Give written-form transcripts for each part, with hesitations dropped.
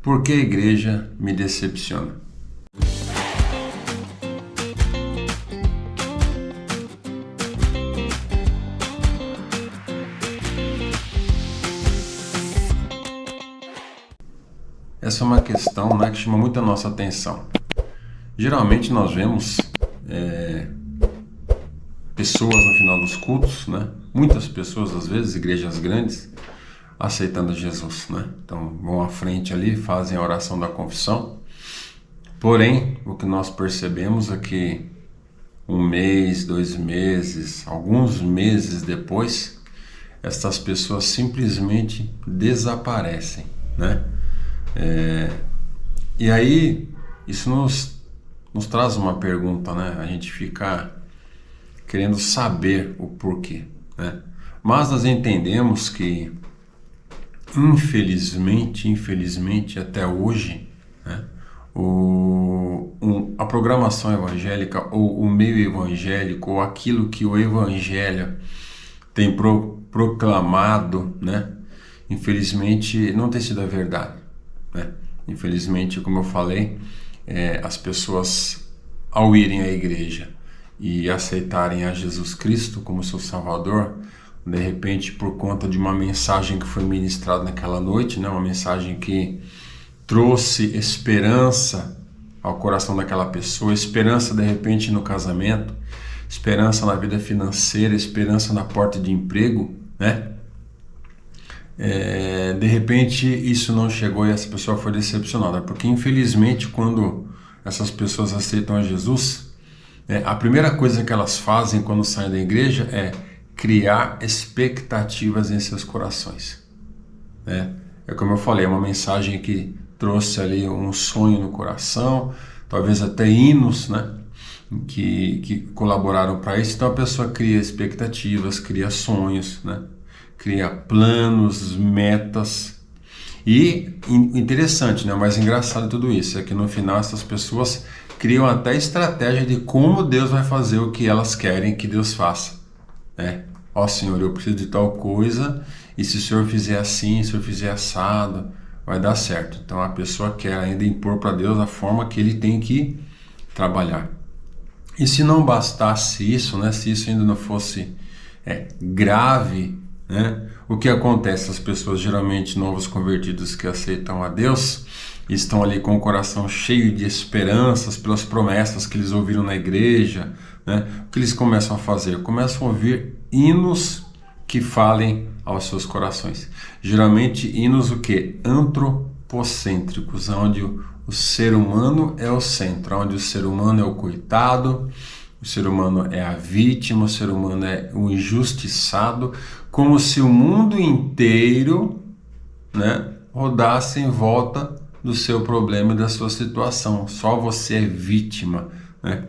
Por que a igreja me decepciona? Essa é uma questão, né, que chama muito a nossa atenção. Geralmente nós vemos pessoas no final dos cultos, né? Muitas pessoas, às vezes, igrejas grandes, aceitando Jesus, né? Então vão à frente ali, fazem a oração da confissão. Porém, o que nós percebemos é que 1 mês, 2 meses, alguns meses depois, essas pessoas simplesmente desaparecem, né? E aí isso nos traz uma pergunta, né? A gente fica querendo saber o porquê, né? Mas nós entendemos que infelizmente até hoje, né, a programação evangélica ou o meio evangélico ou aquilo que o evangelho tem proclamado, né, infelizmente não tem sido a verdade, né? Infelizmente, como eu falei, as pessoas, ao irem à igreja e aceitarem a Jesus Cristo como seu Salvador, de repente, por conta de uma mensagem que foi ministrada naquela noite, né, uma mensagem que trouxe esperança ao coração daquela pessoa, esperança de repente no casamento, esperança na vida financeira, esperança na porta de emprego, né? De repente isso não chegou e essa pessoa foi decepcionada, porque infelizmente quando essas pessoas aceitam a Jesus, a primeira coisa que elas fazem quando saem da igreja é criar expectativas em seus corações, né? É como eu falei, é uma mensagem que trouxe ali um sonho no coração, talvez até hinos, né, que colaboraram para isso. Então a pessoa cria expectativas, cria sonhos, né, cria planos, metas. E interessante, né, o mais engraçado de tudo isso é que no final essas pessoas criam até estratégia de como Deus vai fazer o que elas querem que Deus faça, né? Ó Senhor, eu preciso de tal coisa, e se o Senhor fizer assim, se o Senhor fizer assado, vai dar certo. Então a pessoa quer ainda impor para Deus a forma que ele tem que trabalhar. E se não bastasse isso, né, se isso ainda não fosse grave, né, o que acontece? As pessoas, geralmente novos convertidos que aceitam a Deus, estão ali com o coração cheio de esperanças pelas promessas que eles ouviram na igreja, né? O que eles começam a fazer? Começam a ouvir hinos que falem aos seus corações. Geralmente hinos o quê? Antropocêntricos, onde o ser humano é o centro, onde o ser humano é o coitado, o ser humano é a vítima, o ser humano é o injustiçado, como se o mundo inteiro, né, rodasse em volta do seu problema e da sua situação. Só você é vítima, né?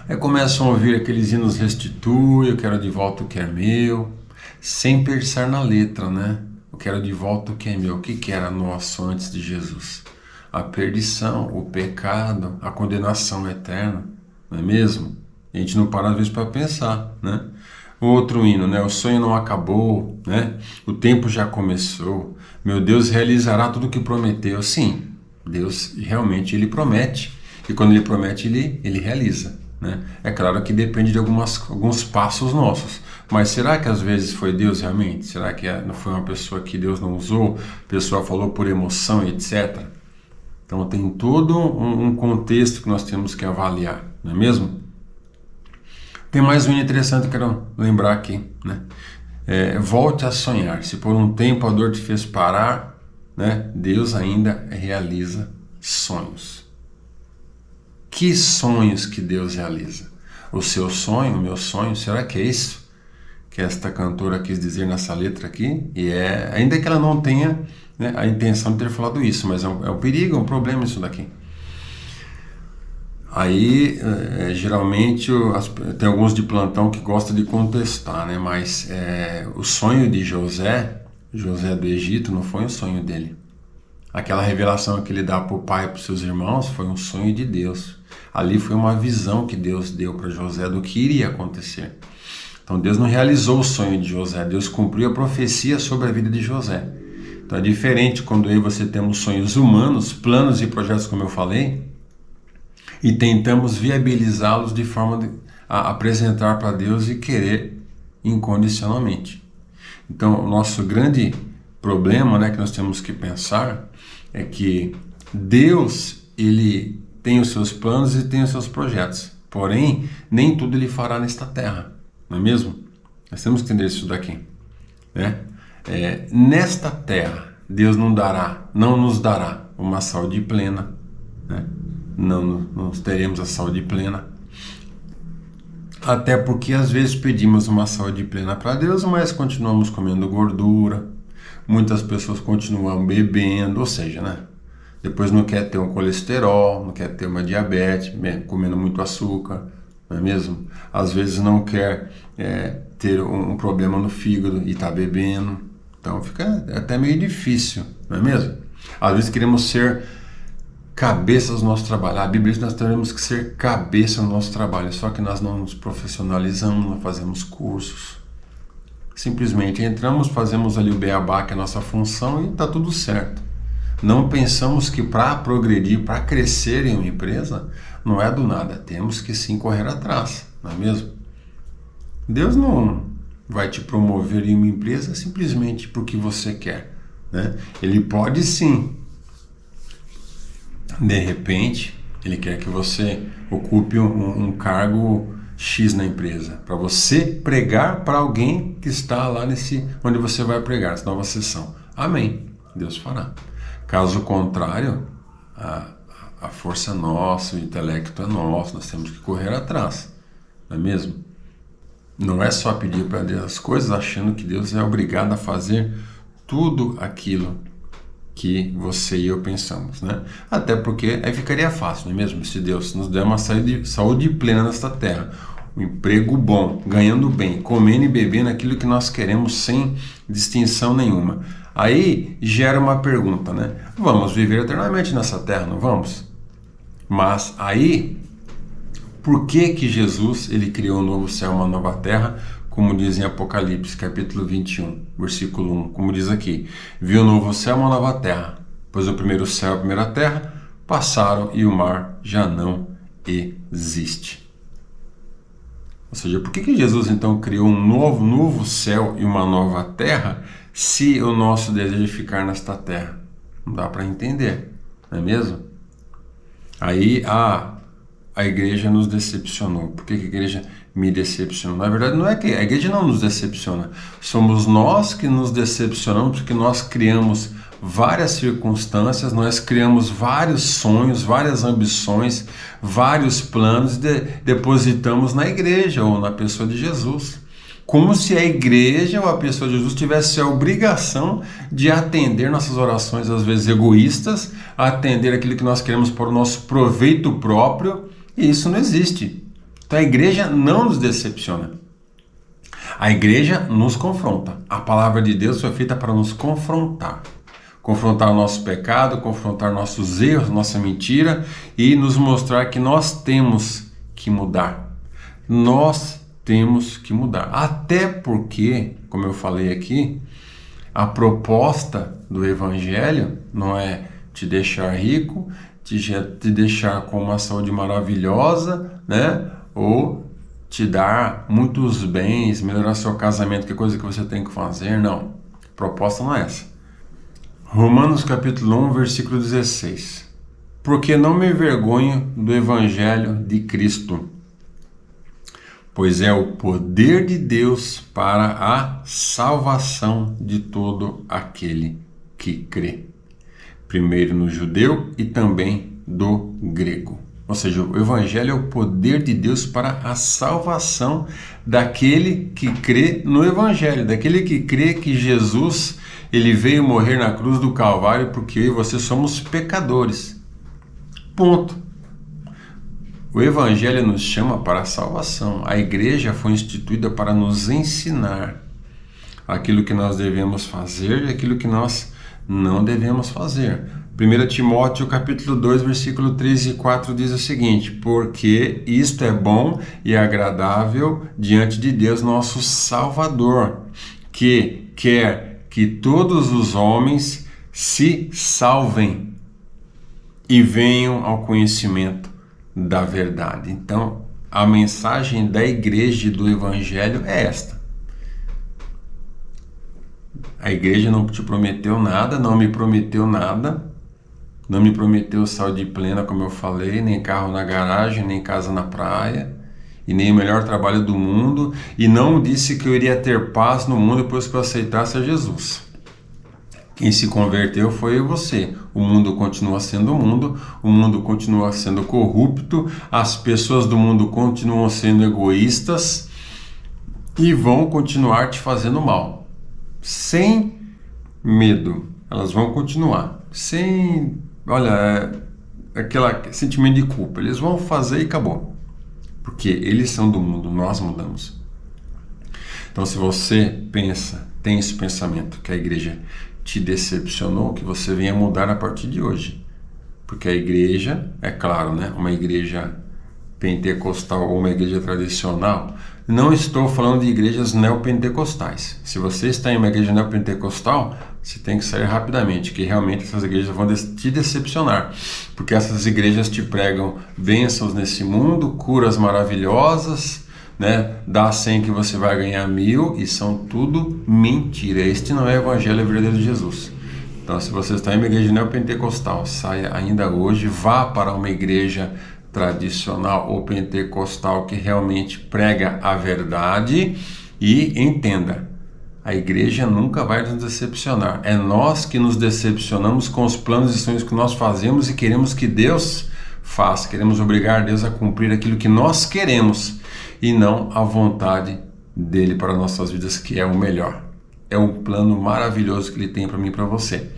Aí começam a ouvir aqueles hinos restitui, eu quero de volta o que é meu, sem pensar na letra, né? Eu quero de volta o que é meu. O que era nosso antes de Jesus? A perdição, o pecado, a condenação eterna, não é mesmo? A gente não para às vezes para pensar, né? Outro hino, né? O sonho não acabou, né? O tempo já começou. Meu Deus realizará tudo o que prometeu. Sim, Deus realmente ele promete. E quando ele promete, ele realiza, né? É claro que depende de alguns passos nossos. Mas será que às vezes foi Deus realmente? Será que não foi uma pessoa que Deus não usou? A pessoa falou por emoção, etc. Então tem todo um contexto que nós temos que avaliar, não é mesmo? Tem mais um interessante que eu quero lembrar aqui, né? Volte a sonhar. Se por um tempo a dor te fez parar, né, Deus ainda realiza sonhos. Que sonhos que Deus realiza? O seu sonho, o meu sonho, será que é isso que esta cantora quis dizer nessa letra aqui? E ainda que ela não tenha, né, a intenção de ter falado isso, mas é um perigo, é um problema isso daqui. Aí, geralmente, tem alguns de plantão que gostam de contestar, né? Mas o sonho de José do Egito, não foi um sonho dele. Aquela revelação que ele dá para o pai e para os seus irmãos foi um sonho de Deus. Ali foi uma visão que Deus deu para José do que iria acontecer. Então Deus não realizou o sonho de José, Deus cumpriu a profecia sobre a vida de José. Então é diferente quando eu e você temos sonhos humanos, planos e projetos, como eu falei, e tentamos viabilizá-los de forma a apresentar para Deus e querer incondicionalmente. Então, o nosso grande problema, né, que nós temos que pensar é que Deus, ele tem os seus planos e tem os seus projetos. Porém, nem tudo ele fará nesta terra, não é mesmo? Nós temos que entender isso daqui, né? Nesta terra, Deus não nos dará uma saúde plena, né? Não teremos a saúde plena. Até porque às vezes pedimos uma saúde plena para Deus, mas continuamos comendo gordura. Muitas pessoas continuam bebendo, ou seja, né? Depois não quer ter um colesterol, não quer ter uma diabetes, comendo muito açúcar, não é mesmo? Às vezes não quer ter um problema no fígado e está bebendo. Então fica até meio difícil, não é mesmo? Às vezes queremos ser cabeças no nosso trabalho. A Bíblia diz que nós teremos que ser cabeça no nosso trabalho, só que nós não nos profissionalizamos, não fazemos cursos. Simplesmente entramos, fazemos ali o beabá, que é a nossa função, e está tudo certo. Não pensamos que para progredir, para crescer em uma empresa, não é do nada. Temos que sim correr atrás, não é mesmo? Deus não vai te promover em uma empresa simplesmente porque você quer, né? Ele pode sim. De repente, ele quer que você ocupe um cargo X na empresa, para você pregar para alguém que está lá onde você vai pregar, essa nova sessão. Amém. Deus fará. Caso contrário, a força é nossa, o intelecto é nosso, nós temos que correr atrás, não é mesmo? Não é só pedir para Deus as coisas achando que Deus é obrigado a fazer tudo aquilo que você e eu pensamos, né? Até porque aí ficaria fácil, não é mesmo? Se Deus nos der uma saúde plena nesta terra, um emprego bom, ganhando bem, comendo e bebendo aquilo que nós queremos sem distinção nenhuma. Aí gera uma pergunta, né? Vamos viver eternamente nessa terra, não vamos? Mas aí, por que Jesus ele criou um novo céu, uma nova terra? Como diz em Apocalipse, capítulo 21, versículo 1, como diz aqui: viu um novo céu, uma nova terra, pois o primeiro céu e a primeira terra passaram e o mar já não existe. Ou seja, por que Jesus então criou um novo céu e uma nova terra, se o nosso desejo é ficar nesta terra? Não dá para entender, não é mesmo? Aí a igreja nos decepcionou. Por que a igreja me decepcionou? Na verdade, não é que a igreja não nos decepciona. Somos nós que nos decepcionamos, porque nós criamos várias circunstâncias, nós criamos vários sonhos, várias ambições, vários planos e depositamos na igreja ou na pessoa de Jesus. Como se a igreja ou a pessoa de Jesus tivesse a obrigação de atender nossas orações, às vezes egoístas, atender aquilo que nós queremos para o nosso proveito próprio, e isso não existe. Então a igreja não nos decepciona. A igreja nos confronta. A palavra de Deus foi feita para nos confrontar. Confrontar o nosso pecado, confrontar nossos erros, nossa mentira e nos mostrar que nós temos que mudar. Nós temos que mudar. Até porque, como eu falei aqui, a proposta do Evangelho não é te deixar rico, te deixar com uma saúde maravilhosa, né? Ou te dar muitos bens, melhorar seu casamento, que é coisa que você tem que fazer. Não. A proposta não é essa. Romanos capítulo 1, versículo 16. Porque não me envergonho do Evangelho de Cristo, pois é o poder de Deus para a salvação de todo aquele que crê. Primeiro no judeu e também do grego. Ou seja, o Evangelho é o poder de Deus para a salvação daquele que crê no Evangelho, daquele que crê que Jesus ele veio morrer na cruz do Calvário porque eu e você somos pecadores. Ponto. O Evangelho nos chama para a salvação. A igreja foi instituída para nos ensinar aquilo que nós devemos fazer e aquilo que nós não devemos fazer. 1 Timóteo capítulo 2, versículo 3 e 4 diz o seguinte: porque isto é bom e agradável diante de Deus nosso Salvador, que quer que todos os homens se salvem e venham ao conhecimento da verdade. Então, a mensagem da igreja e do evangelho é esta. A igreja não te prometeu nada, não me prometeu nada, não me prometeu saúde plena, como eu falei, nem carro na garagem, nem casa na praia, e nem o melhor trabalho do mundo, e não disse que eu iria ter paz no mundo depois que eu aceitasse a Jesus. Quem se converteu foi você. O mundo continua sendo o mundo continua sendo corrupto, as pessoas do mundo continuam sendo egoístas e vão continuar te fazendo mal. Sem medo, elas vão continuar. Sem, aquele sentimento de culpa. Eles vão fazer e acabou. Porque eles são do mundo, nós mudamos. Então, se você tem esse pensamento que a igreja te decepcionou, que você venha mudar a partir de hoje. Porque a igreja, é claro, né? Uma igreja pentecostal ou uma igreja tradicional, não estou falando de igrejas neopentecostais. Se você está em uma igreja neopentecostal, você tem que sair rapidamente, que realmente essas igrejas vão te decepcionar. Porque essas igrejas te pregam bênçãos nesse mundo, curas maravilhosas, né? Dá 100 que você vai ganhar 1000, e são tudo mentira. Este não é o evangelho verdadeiro de Jesus. Então, se você está em uma igreja neopentecostal, saia ainda hoje, vá para uma igreja tradicional ou pentecostal que realmente prega a verdade, e entenda, a igreja nunca vai nos decepcionar. É nós que nos decepcionamos com os planos e sonhos que nós fazemos e queremos que Deus faça. Queremos obrigar Deus a cumprir aquilo que nós queremos e não a vontade dele para nossas vidas, que é o melhor. É um plano maravilhoso que ele tem para mim e para você.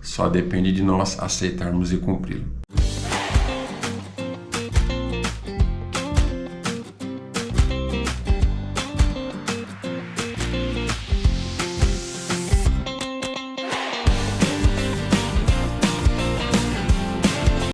Só depende de nós aceitarmos e cumpri-lo.